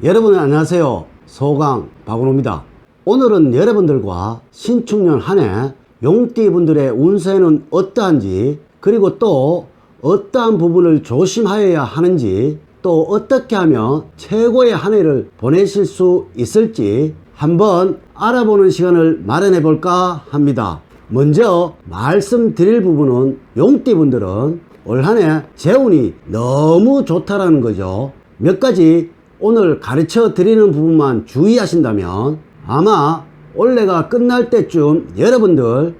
여러분 안녕하세요. 소강 박은호입니다. 오늘은 여러분들과 신축년 한 해 용띠분들의 운세는 어떠한지, 그리고 또 어떠한 부분을 조심하여야 하는지, 또 어떻게 하면 최고의 한 해를 보내실 수 있을지 한번 알아보는 시간을 마련해 볼까 합니다. 먼저 말씀드릴 부분은 용띠분들은 올 한 해 재운이 너무 좋다라는 거죠. 몇 가지 오늘 가르쳐 드리는 부분만 주의하신다면 아마 올해가 끝날 때쯤 여러분들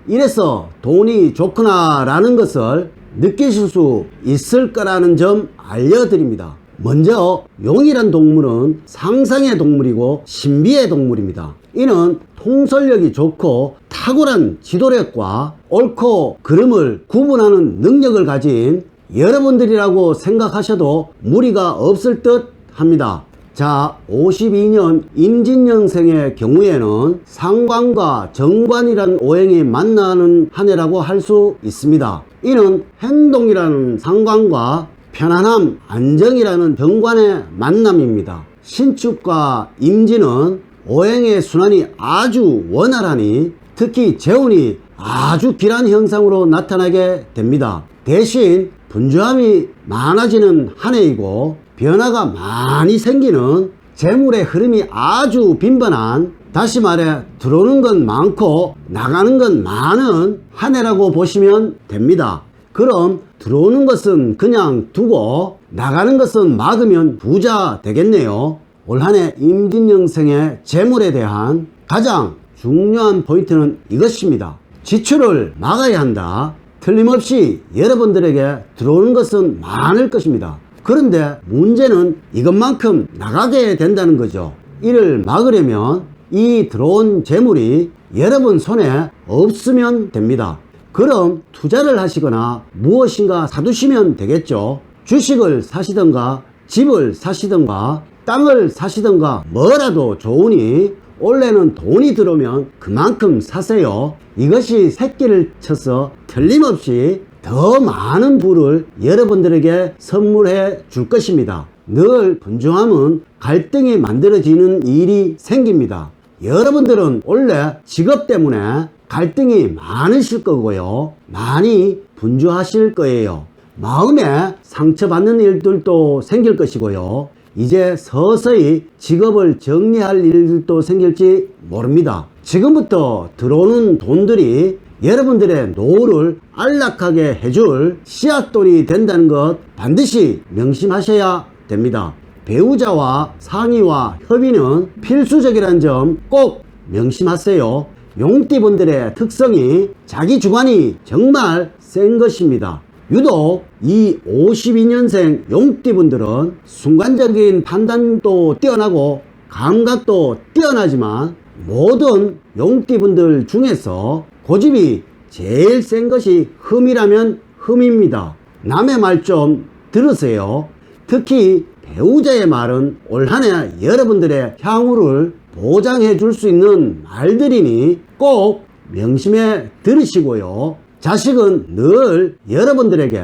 이래서 돈이 좋구나 라는 것을 느끼실 수 있을 거라는 점 알려드립니다. 먼저 용이란 동물은 상상의 동물이고 신비의 동물입니다. 이는 통솔력이 좋고 탁월한 지도력과 옳고 그름을 구분하는 능력을 가진 여러분들이라고 생각하셔도 무리가 없을 듯 합니다. 자, 52년 임진년생의 경우에는 상관과 정관이라는 오행이 만나는 한 해라고 할 수 있습니다. 이는 행동이라는 상관과 편안함, 안정이라는 정관의 만남입니다. 신축과 임진은 오행의 순환이 아주 원활하니 특히 재운이 아주 길한 형상으로 나타나게 됩니다. 대신 분주함이 많아지는 한 해이고 변화가 많이 생기는 재물의 흐름이 아주 빈번한, 다시 말해 들어오는 건 많고 나가는 건 많은 한 해라고 보시면 됩니다. 그럼 들어오는 것은 그냥 두고 나가는 것은 막으면 부자 되겠네요. 올 한 해 임진년생의 재물에 대한 가장 중요한 포인트는 이것입니다. 지출을 막아야 한다. 틀림없이 여러분들에게 들어오는 것은 많을 것입니다. 그런데 문제는 이것만큼 나가게 된다는 거죠. 이를 막으려면 이 들어온 재물이 여러분 손에 없으면 됩니다. 그럼 투자를 하시거나 무엇인가 사두시면 되겠죠. 주식을 사시던가 집을 사시던가 땅을 사시던가 뭐라도 좋으니 올해는 돈이 들어오면 그만큼 사세요. 이것이 새끼를 쳐서 틀림없이 더 많은 부를 여러분들에게 선물해 줄 것입니다. 늘 분주함은 갈등이 만들어지는 일이 생깁니다. 여러분들은 원래 직업 때문에 갈등이 많으실 거고요. 많이 분주하실 거예요. 마음에 상처받는 일들도 생길 것이고요. 이제 서서히 직업을 정리할 일들도 생길지 모릅니다. 지금부터 들어오는 돈들이 여러분들의 노후를 안락하게 해줄 씨앗돈이 된다는 것 반드시 명심하셔야 됩니다. 배우자와 상의와 협의는 필수적이라는 점 꼭 명심하세요. 용띠분들의 특성이 자기 주관이 정말 센 것입니다. 유독 이 52년생 용띠분들은 순간적인 판단도 뛰어나고 감각도 뛰어나지만 모든 용띠분들 중에서 고집이 제일 센 것이 흠이라면 흠입니다. 남의 말 좀 들으세요. 특히 배우자의 말은 올 한 해 여러분들의 향후를 보장해 줄 수 있는 말들이니 꼭 명심해 들으시고요. 자식은 늘 여러분들에게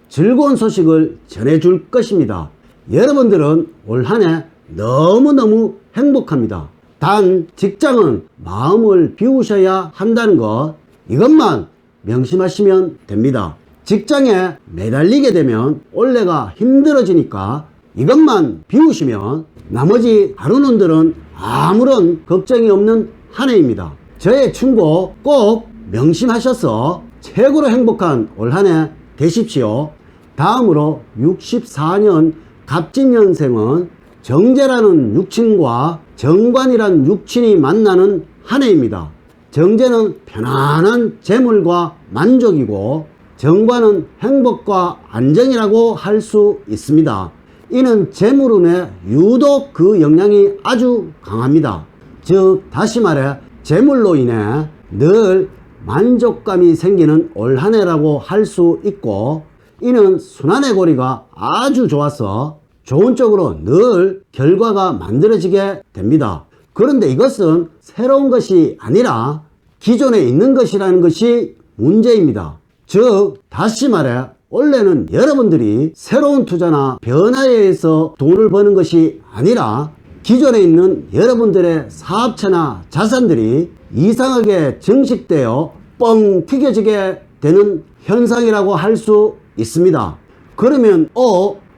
즐거운 소식을 전해줄 것입니다. 여러분들은 올 한 해 너무너무 행복합니다. 단 직장은 마음을 비우셔야 한다는 것, 이것만 명심하시면 됩니다. 직장에 매달리게 되면 올해가 힘들어지니까 이것만 비우시면 나머지 하루는들은 아무런 걱정이 없는 한 해입니다. 저의 충고 꼭 명심하셔서 최고로 행복한 올 한 해 되십시오. 다음으로 64년 갑진년생은 정제라는 육친과 정관이란 육친이 만나는 한 해입니다. 정제는 편안한 재물과 만족이고 정관은 행복과 안정이라고 할 수 있습니다. 이는 재물운에 유독 그 영향이 아주 강합니다. 즉 다시 말해 재물로 인해 늘 만족감이 생기는 올 한 해라고 할 수 있고, 이는 순환의 고리가 아주 좋아서 좋은 쪽으로 늘 결과가 만들어지게 됩니다. 그런데 이것은 새로운 것이 아니라 기존에 있는 것이라는 것이 문제입니다. 즉 다시 말해 원래는 여러분들이 새로운 투자나 변화에 의해서 돈을 버는 것이 아니라 기존에 있는 여러분들의 사업체나 자산들이 이상하게 증식되어 뻥 튀겨지게 되는 현상이라고 할 수 있습니다. 그러면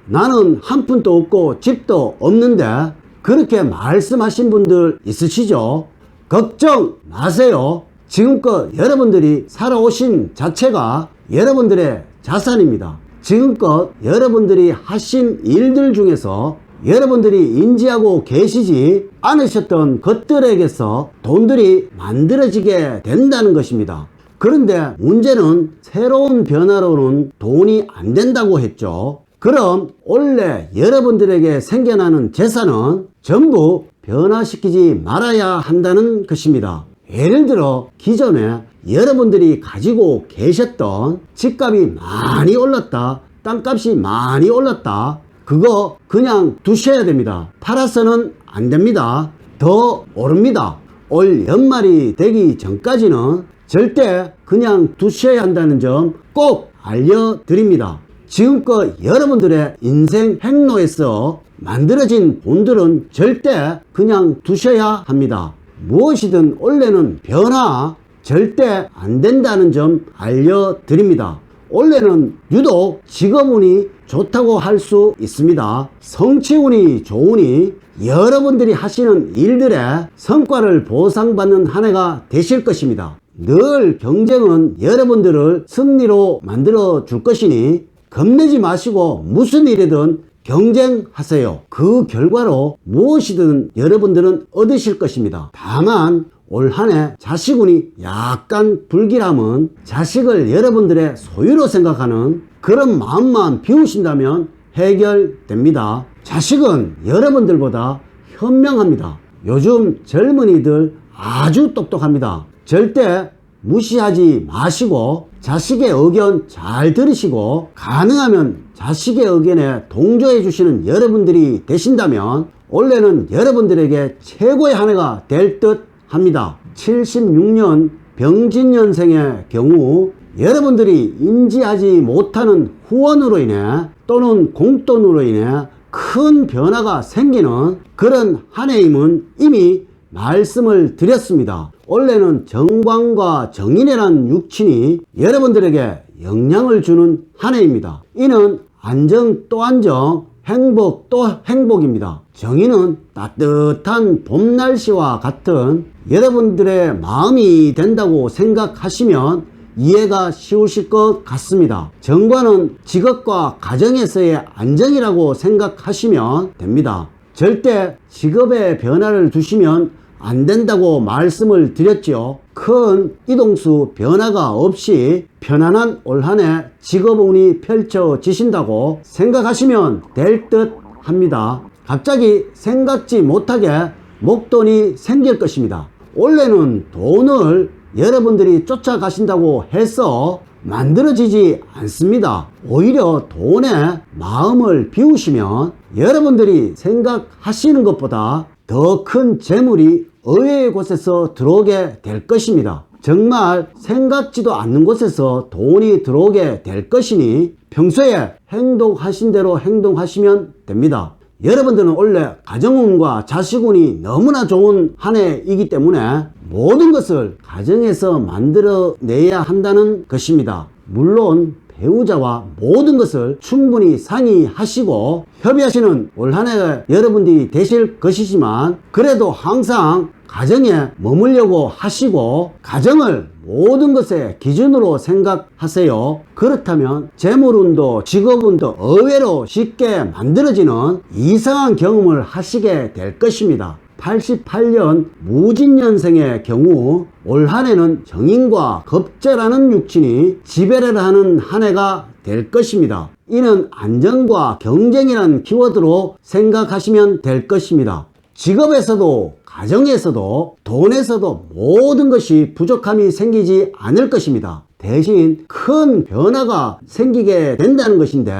나는 한 푼도 없고 집도 없는데, 그렇게 말씀하신 분들 있으시죠? 걱정 마세요. 지금껏 여러분들이 살아오신 자체가 여러분들의 자산입니다. 지금껏 여러분들이 하신 일들 중에서 여러분들이 인지하고 계시지 않으셨던 것들에게서 돈들이 만들어지게 된다는 것입니다. 그런데 문제는 새로운 변화로는 돈이 안 된다고 했죠. 그럼 원래 여러분들에게 생겨나는 재산은 전부 변화시키지 말아야 한다는 것입니다. 예를 들어 기존에 여러분들이 가지고 계셨던 집값이 많이 올랐다, 땅값이 많이 올랐다, 그거 그냥 두셔야 됩니다. 팔아서는 안 됩니다. 더 오릅니다. 올 연말이 되기 전까지는 절대 그냥 두셔야 한다는 점 꼭 알려드립니다. 지금껏 여러분들의 인생 행로에서 만들어진 돈들은 절대 그냥 두셔야 합니다. 무엇이든 원래는 변화 절대 안 된다는 점 알려드립니다. 원래는 유독 직업운이 좋다고 할 수 있습니다. 성취운이 좋으니 여러분들이 하시는 일들의 성과를 보상받는 한 해가 되실 것입니다. 늘 경쟁은 여러분들을 승리로 만들어 줄 것이니 겁내지 마시고 무슨 일이든 경쟁하세요. 그 결과로 무엇이든 여러분들은 얻으실 것입니다. 다만 올 한 해 자식운이 약간 불길함은 자식을 여러분들의 소유로 생각하는 그런 마음만 비우신다면 해결됩니다. 자식은 여러분들보다 현명합니다. 요즘 젊은이들 아주 똑똑합니다. 절대 무시하지 마시고 자식의 의견 잘 들으시고 가능하면 자식의 의견에 동조해 주시는 여러분들이 되신다면 원래는 여러분들에게 최고의 한 해가 될 듯 합니다. 76년 병진년생의 경우 여러분들이 인지하지 못하는 후원으로 인해 또는 공돈으로 인해 큰 변화가 생기는 그런 한 해임은 이미 말씀을 드렸습니다. 원래는 정관과 정인이라는 육친이 여러분들에게 영향을 주는 한 해입니다. 이는 안정 또 안정, 행복 또 행복입니다. 정인은 따뜻한 봄 날씨와 같은 여러분들의 마음이 된다고 생각하시면 이해가 쉬우실 것 같습니다. 정관은 직업과 가정에서의 안정이라고 생각하시면 됩니다. 절대 직업의 변화를 두시면 안 된다고 말씀을 드렸죠. 큰 이동수 변화가 없이 편안한 올 한 해 직업운이 펼쳐지신다고 생각하시면 될 듯 합니다. 갑자기 생각지 못하게 목돈이 생길 것입니다. 원래는 돈을 여러분들이 쫓아가신다고 해서 만들어지지 않습니다. 오히려 돈에 마음을 비우시면 여러분들이 생각하시는 것보다 더 큰 재물이 의외의 곳에서 들어오게 될 것입니다. 정말 생각지도 않는 곳에서 돈이 들어오게 될 것이니 평소에 행동하신 대로 행동하시면 됩니다. 여러분들은 원래 가정운과 자식운이 너무나 좋은 한 해이기 때문에 모든 것을 가정에서 만들어내야 한다는 것입니다. 물론 배우자와 모든 것을 충분히 상의하시고 협의하시는 올 한 해가 여러분들이 되실 것이지만 그래도 항상 가정에 머물려고 하시고 가정을 모든 것의 기준으로 생각하세요. 그렇다면 재물운도 직업운도 의외로 쉽게 만들어지는 이상한 경험을 하시게 될 것입니다. 88년 무진년생의 경우 올 한 해는 정인과 겁재라는 육친이 지배를 하는 한 해가 될 것입니다. 이는 안정과 경쟁이라는 키워드로 생각하시면 될 것입니다. 직업에서도 가정에서도 돈에서도 모든 것이 부족함이 생기지 않을 것입니다. 대신 큰 변화가 생기게 된다는 것인데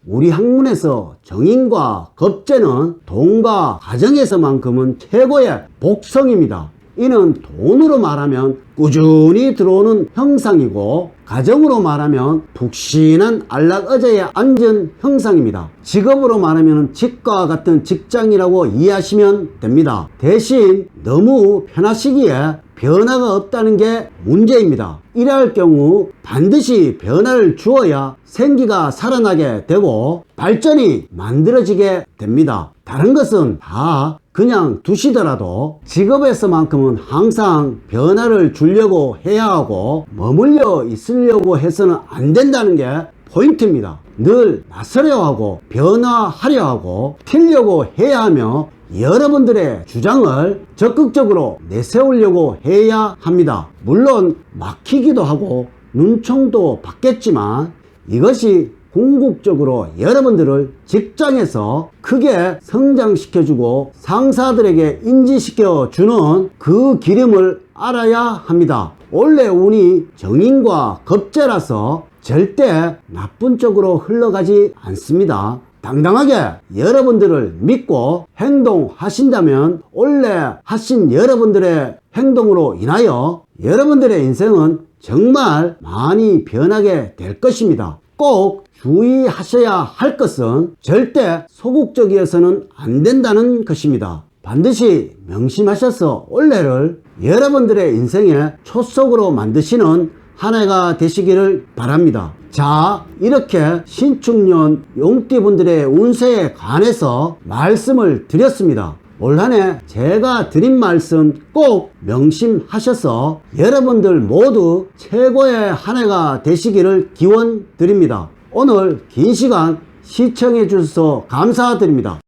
우리 학문에서 정인과 겁재는 돈과 가정에서만큼은 최고의 복성입니다. 이는 돈으로 말하면 꾸준히 들어오는 형상이고 가정으로 말하면 푹신한 안락의자에 앉은 형상입니다. 직업으로 말하면 직과 같은 직장이라고 이해하시면 됩니다. 대신 너무 편하시기에 변화가 없다는 게 문제입니다. 이러할 경우 반드시 변화를 주어야 생기가 살아나게 되고 발전이 만들어지게 됩니다. 다른 것은 다 그냥 두시더라도 직업에서만큼은 항상 변화를 주려고 해야 하고 머물러 있으려고 해서는 안 된다는 게 포인트입니다. 늘 나서려 하고 변화하려 하고 튀려고 해야 하며 여러분들의 주장을 적극적으로 내세우려고 해야 합니다. 물론 막히기도 하고 눈총도 받겠지만 이것이 궁극적으로 여러분들을 직장에서 크게 성장시켜주고 상사들에게 인지시켜주는 그 기름을 알아야 합니다. 원래 운이 정인과 겁재라서 절대 나쁜 쪽으로 흘러가지 않습니다. 당당하게 여러분들을 믿고 행동하신다면 원래 하신 여러분들의 행동으로 인하여 여러분들의 인생은 정말 많이 변하게 될 것입니다. 꼭 주의하셔야 할 것은 절대 소극적이어서는 안 된다는 것입니다. 반드시 명심하셔서 올해를 여러분들의 인생의 초석으로 만드시는 한 해가 되시기를 바랍니다. 자, 이렇게 신축년 용띠분들의 운세에 관해서 말씀을 드렸습니다. 올 한 해 제가 드린 말씀 꼭 명심하셔서 여러분들 모두 최고의 한 해가 되시기를 기원 드립니다. 오늘 긴 시간 시청해 주셔서 감사드립니다.